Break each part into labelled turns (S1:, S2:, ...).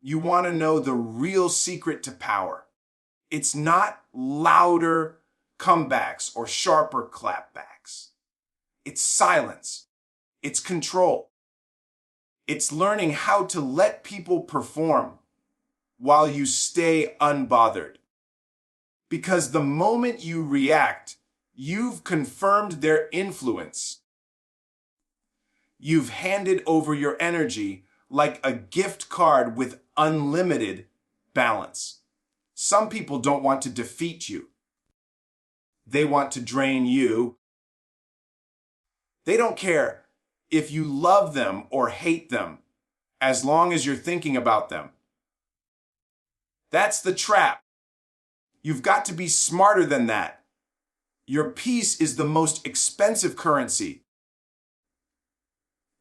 S1: You want to know the real secret to power. It's not louder comebacks or sharper clapbacks. It's silence. It's control. It's learning how to let people perform while you stay unbothered. Because the moment you react, you've confirmed their influence. You've handed over your energy like a gift card with unlimited balance. Some people don't want to defeat you. They want to drain you. They don't care if you love them or hate them, as long as you're thinking about them. That's the trap. You've got to be smarter than that. Your peace is the most expensive currency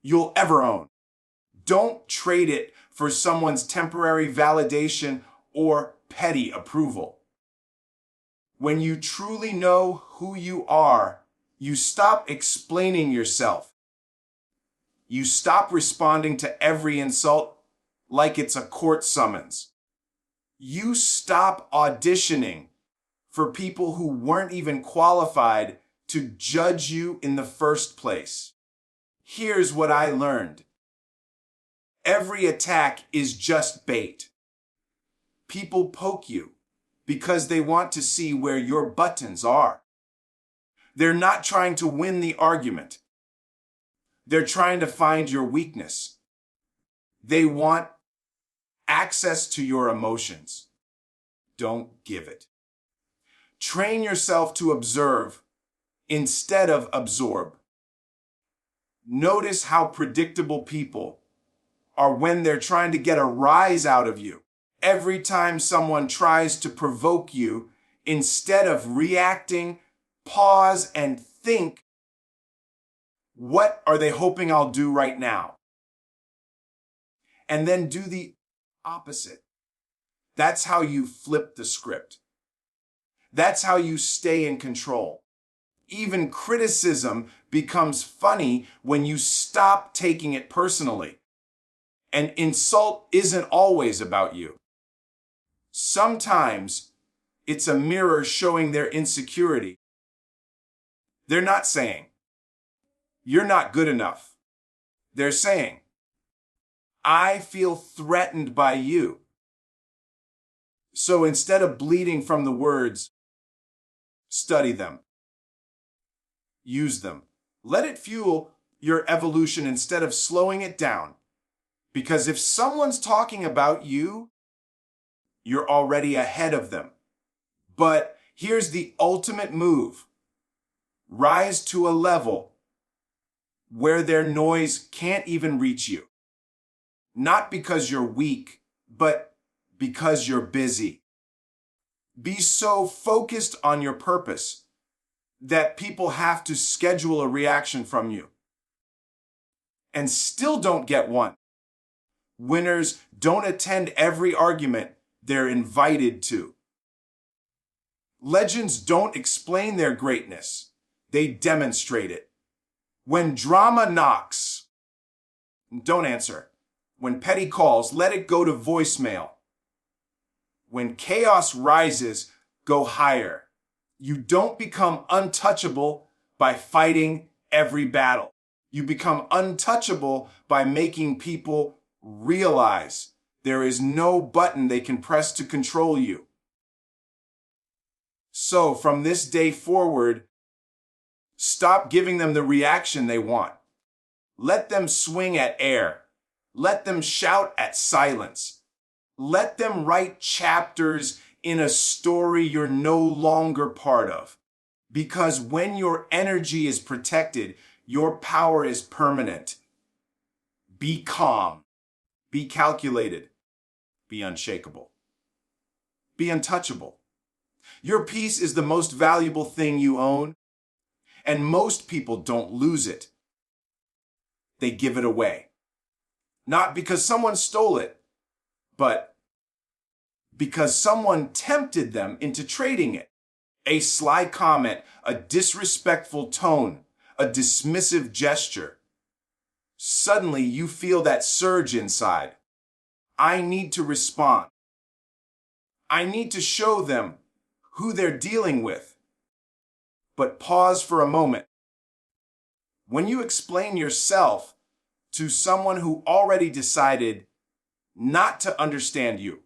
S1: you'll ever own. Don't trade it for someone's temporary validation or petty approval. When you truly know who you are, you stop explaining yourself. You stop responding to every insult like it's a court summons. You stop auditioning for people who weren't even qualified to judge you in the first place. Here's what I learned. Every attack is just bait. People poke you because they want to see where your buttons are. They're not trying to win the argument. They're trying to find your weakness. They want access to your emotions. Don't give it. Train yourself to observe instead of absorb. Notice how predictable people are when they're trying to get a rise out of you. Every time someone tries to provoke you, instead of reacting, pause and think, what are they hoping I'll do right now? And then do the opposite. That's how you flip the script. That's how you stay in control. Even criticism becomes funny when you stop taking it personally. An insult isn't always about you. Sometimes it's a mirror showing their insecurity. They're not saying, "You're not good enough." They're saying, "I feel threatened by you." So instead of bleeding from the words, study them. Use them. Let it fuel your evolution instead of slowing it down. Because if someone's talking about you, you're already ahead of them. But here's the ultimate move. Rise to a level where their noise can't even reach you. Not because you're weak, but because you're busy. Be so focused on your purpose that people have to schedule a reaction from you and still don't get one. Winners don't attend every argument they're invited to. Legends don't explain their greatness. They demonstrate it. When drama knocks, don't answer. When petty calls, let it go to voicemail. When chaos rises, go higher. You don't become untouchable by fighting every battle. You become untouchable by making people realize there is no button they can press to control you. So from this day forward, stop giving them the reaction they want. Let them swing at air. Let them shout at silence. Let them write chapters in a story you're no longer part of. Because when your energy is protected, your power is permanent. Be calm. Be calculated. Be unshakable. Be untouchable. Your peace is the most valuable thing you own, and most people don't lose it. They give it away. Not because someone stole it, but because someone tempted them into trading it. A sly comment, a disrespectful tone, a dismissive gesture. Suddenly you feel that surge inside. I need to respond. I need to show them who they're dealing with. But pause for a moment. When you explain yourself to someone who already decided not to understand you,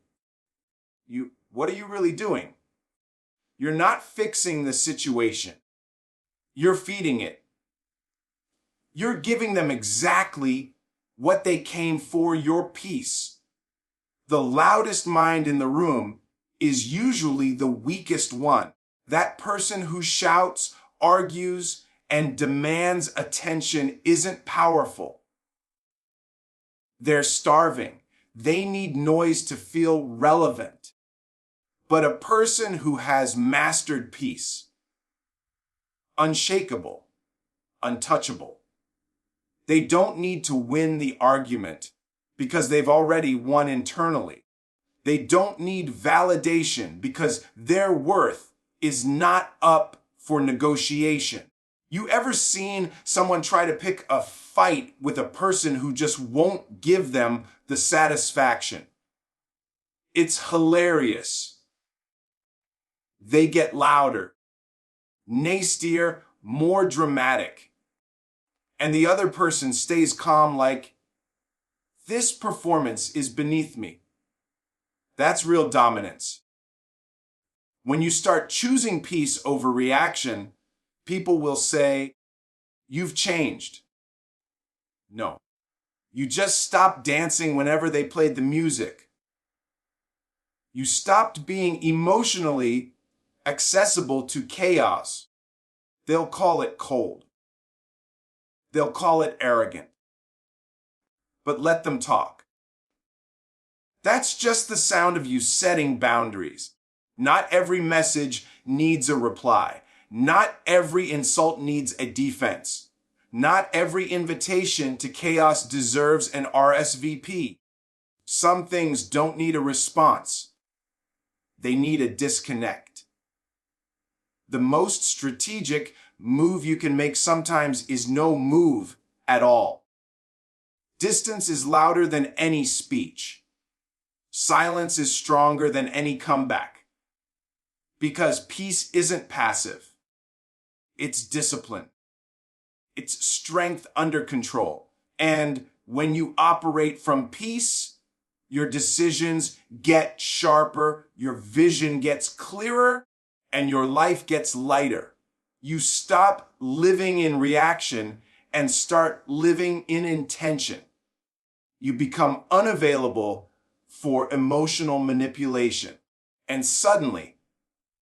S1: what are you really doing? You're not fixing the situation. You're feeding it. You're giving them exactly what they came for, your peace. The loudest mind in the room is usually the weakest one. That person who shouts, argues, and demands attention isn't powerful. They're starving. They need noise to feel relevant. But a person who has mastered peace, unshakable, untouchable, they don't need to win the argument because they've already won internally. They don't need validation because their worth is not up for negotiation. You ever seen someone try to pick a fight with a person who just won't give them the satisfaction? It's hilarious. They get louder, nastier, more dramatic. And the other person stays calm like, this performance is beneath me. That's real dominance. When you start choosing peace over reaction, people will say, you've changed. No, you just stopped dancing whenever they played the music. You stopped being emotionally accessible to chaos. They'll call it cold. They'll call it arrogant. But let them talk. That's just the sound of you setting boundaries. Not every message needs a reply. Not every insult needs a defense. Not every invitation to chaos deserves an RSVP. Some things don't need a response. They need a disconnect. The most strategic move you can make sometimes is no move at all. Distance is louder than any speech. Silence is stronger than any comeback. Because peace isn't passive. It's discipline. It's strength under control. And when you operate from peace, your decisions get sharper, your vision gets clearer, and your life gets lighter. You stop living in reaction and start living in intention. You become unavailable for emotional manipulation. And suddenly,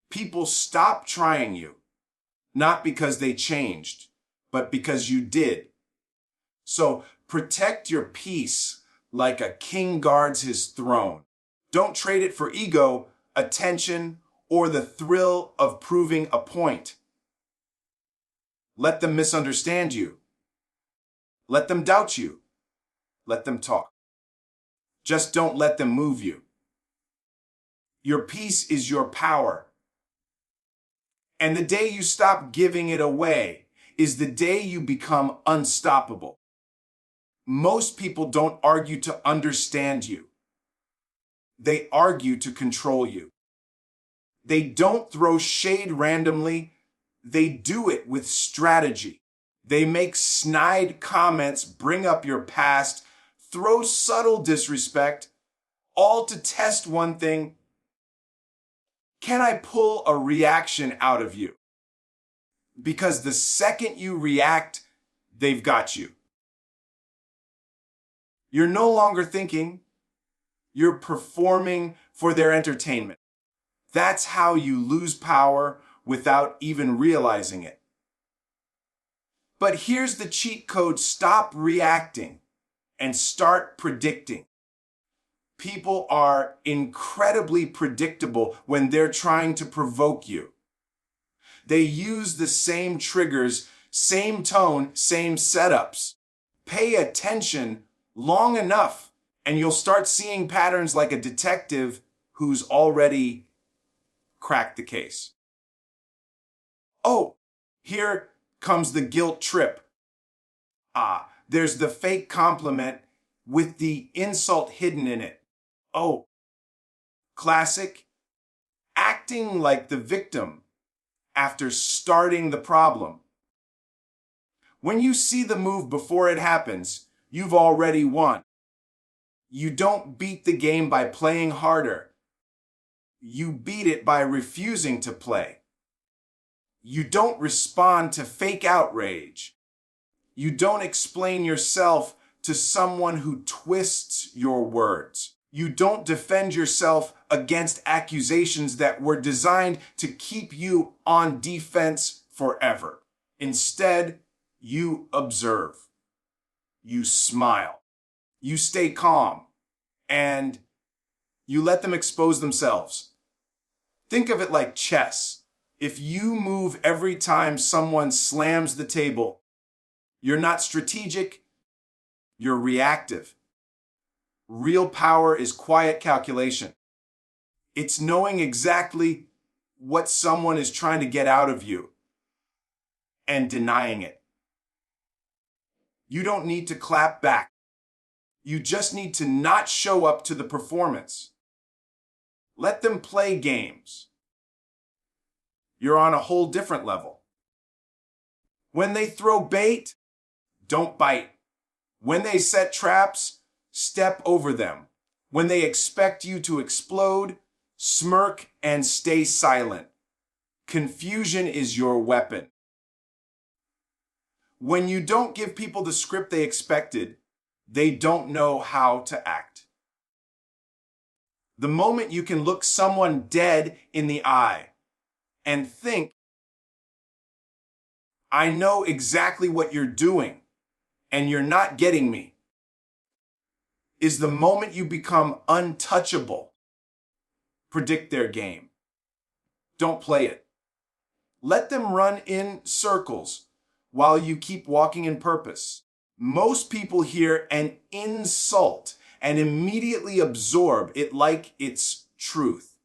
S1: people stop trying you, not because they changed, but because you did. So protect your peace like a king guards his throne. Don't trade it for ego, attention, or the thrill of proving a point. Let them misunderstand you. Let them doubt you. Let them talk. Just don't let them move you. Your peace is your power. And the day you stop giving it away is the day you become unstoppable. Most people don't argue to understand you. They argue to control you. They don't throw shade randomly. They do it with strategy. They make snide comments, bring up your past, throw subtle disrespect, all to test one thing. Can I pull a reaction out of you? Because the second you react, they've got you. You're no longer thinking, you're performing for their entertainment. That's how you lose power without even realizing it. But here's the cheat code: stop reacting and start predicting. People are incredibly predictable when they're trying to provoke you. They use the same triggers, same tone, same setups. Pay attention long enough, and you'll start seeing patterns like a detective who's already cracked the case. Oh, here comes the guilt trip. There's the fake compliment with the insult hidden in it. Oh, classic. Acting like the victim after starting the problem. When you see the move before it happens, you've already won. You don't beat the game by playing harder. You beat it by refusing to play. You don't respond to fake outrage. You don't explain yourself to someone who twists your words. You don't defend yourself against accusations that were designed to keep you on defense forever. Instead, you observe. You smile. You stay calm. And you let them expose themselves. Think of it like chess. If you move every time someone slams the table, you're not strategic, you're reactive. Real power is quiet calculation. It's knowing exactly what someone is trying to get out of you and denying it. You don't need to clap back. You just need to not show up to the performance. Let them play games. You're on a whole different level. When they throw bait, don't bite. When they set traps, step over them. When they expect you to explode, smirk and stay silent. Confusion is your weapon. When you don't give people the script they expected, they don't know how to act. The moment you can look someone dead in the eye and think, I know exactly what you're doing, and you're not getting me, is the moment you become untouchable. Predict their game. Don't play it. Let them run in circles while you keep walking in purpose. Most people hear an insult and immediately absorb it like it's truth.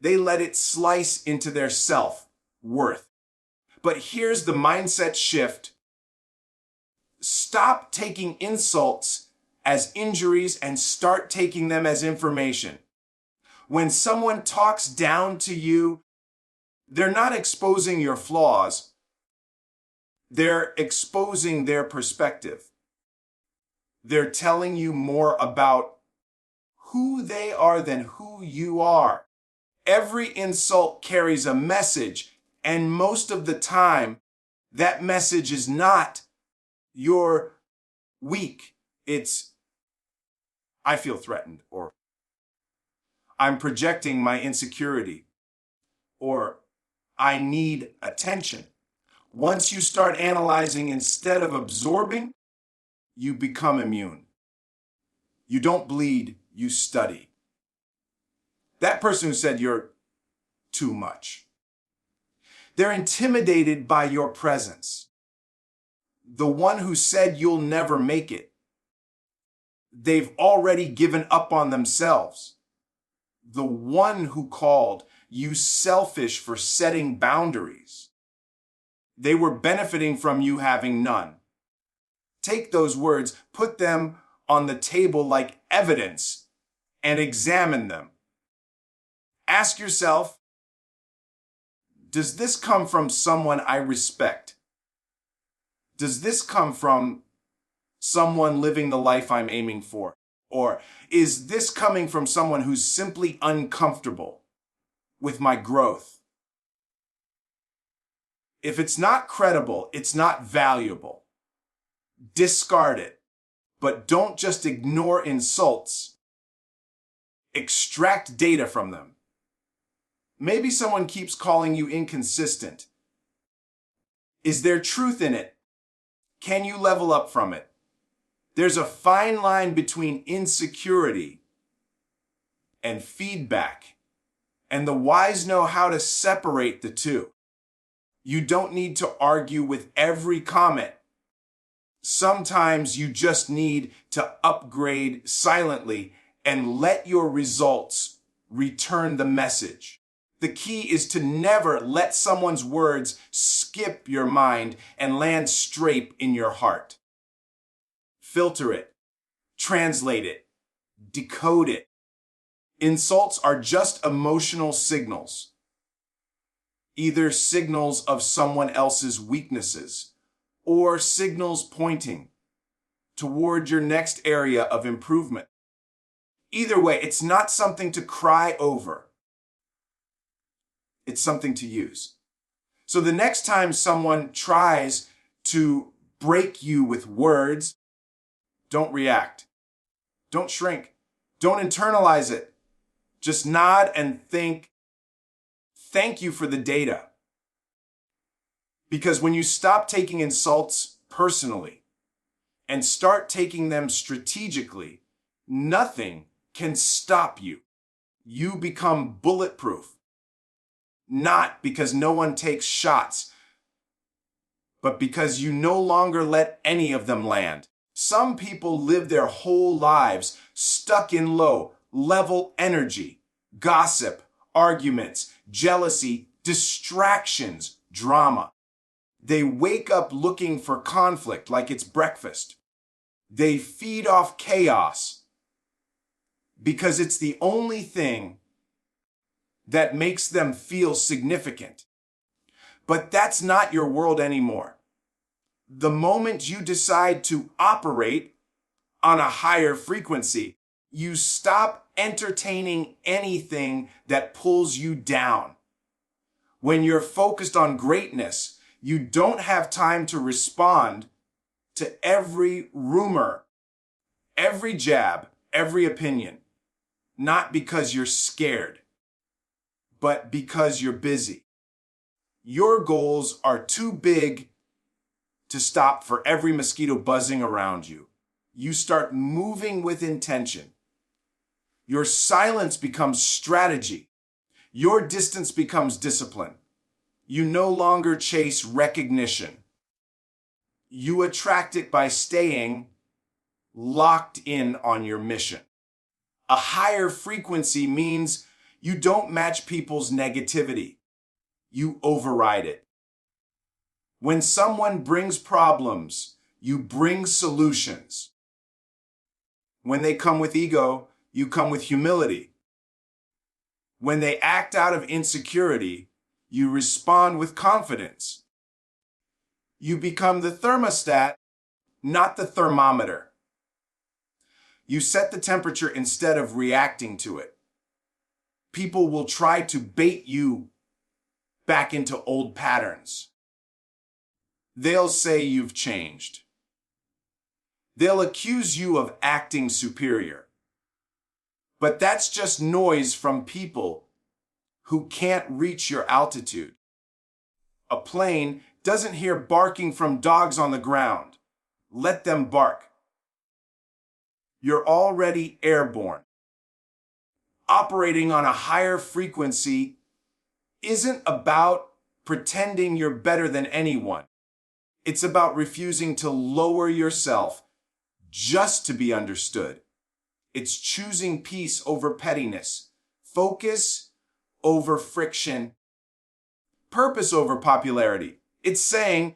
S1: They let it slice into their self-worth. But here's the mindset shift. Stop taking insults as injuries and start taking them as information. When someone talks down to you, they're not exposing your flaws. They're exposing their perspective. They're telling you more about who they are than who you are. Every insult carries a message, and most of the time, that message is not you're weak. It's I feel threatened, or I'm projecting my insecurity, or I need attention. Once you start analyzing instead of absorbing, you become immune. You don't bleed, you study. That person who said you're too much, they're intimidated by your presence. The one who said you'll never make it, they've already given up on themselves. The one who called you selfish for setting boundaries, they were benefiting from you having none. Take those words, put them on the table like evidence, and examine them. Ask yourself, does this come from someone I respect? Does this come from someone living the life I'm aiming for? Or is this coming from someone who's simply uncomfortable with my growth? If it's not credible, it's not valuable. Discard it. But don't just ignore insults. Extract data from them. Maybe someone keeps calling you inconsistent. Is there truth in it? Can you level up from it? There's a fine line between insecurity and feedback, and the wise know how to separate the two. You don't need to argue with every comment. Sometimes you just need to upgrade silently and let your results return the message. The key is to never let someone's words skip your mind and land straight in your heart. Filter it, translate it, decode it, Insults are just emotional signals, either signals of someone else's weaknesses or signals pointing toward your next area of improvement. Either way, it's not something to cry over. It's something to use. So the next time someone tries to break you with words, don't react. Don't shrink. Don't internalize it. Just nod and think, thank you for the data. Because when you stop taking insults personally and start taking them strategically, nothing can stop you. You become bulletproof. Not because no one takes shots, but because you no longer let any of them land. Some people live their whole lives stuck in low-level energy, gossip, arguments, jealousy, distractions, drama. They wake up looking for conflict like it's breakfast. They feed off chaos because it's the only thing that makes them feel significant. But that's not your world anymore. The moment you decide to operate on a higher frequency, you stop entertaining anything that pulls you down. When you're focused on greatness, you don't have time to respond to every rumor, every jab, every opinion. Not because you're scared, but because you're busy. Your goals are too big to stop for every mosquito buzzing around you. You start moving with intention. Your silence becomes strategy. Your distance becomes discipline. You no longer chase recognition. You attract it by staying locked in on your mission. A higher frequency means you don't match people's negativity. You override it. When someone brings problems, you bring solutions. When they come with ego, you come with humility. When they act out of insecurity, you respond with confidence. You become the thermostat, not the thermometer. You set the temperature instead of reacting to it. People will try to bait you back into old patterns. They'll say you've changed. They'll accuse you of acting superior. But that's just noise from people who can't reach your altitude. A plane doesn't hear barking from dogs on the ground. Let them bark. You're already airborne. Operating on a higher frequency isn't about pretending you're better than anyone. It's about refusing to lower yourself just to be understood. It's choosing peace over pettiness, focus over friction, purpose over popularity. It's saying,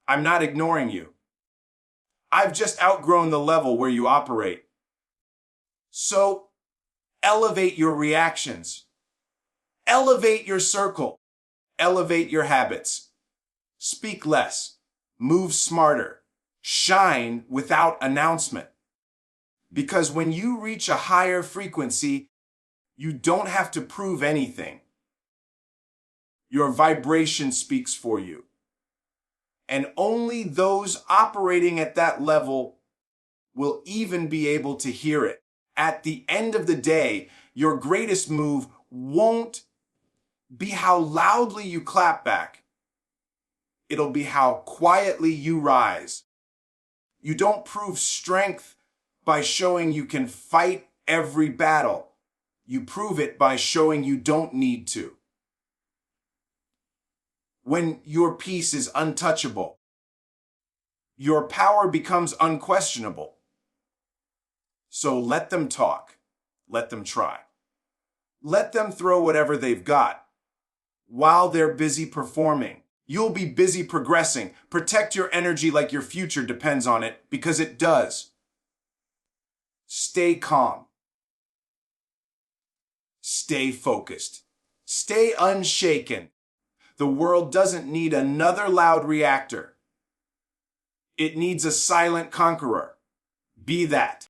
S1: I'm not ignoring you. I've just outgrown the level where you operate. So elevate your reactions. Elevate your circle. Elevate your habits. Speak less. Move smarter. Shine without announcement. Because when you reach a higher frequency, you don't have to prove anything. Your vibration speaks for you. And only those operating at that level will even be able to hear it. At the end of the day, your greatest move won't be how loudly you clap back. It'll be how quietly you rise. You don't prove strength by showing you can fight every battle. You prove it by showing you don't need to. When your peace is untouchable, your power becomes unquestionable. So let them talk. Let them try. Let them throw whatever they've got. While they're busy performing, you'll be busy progressing. Protect your energy like your future depends on it, because it does. Stay calm. Stay focused. Stay unshaken. The world doesn't need another loud reactor. It needs a silent conqueror. Be that.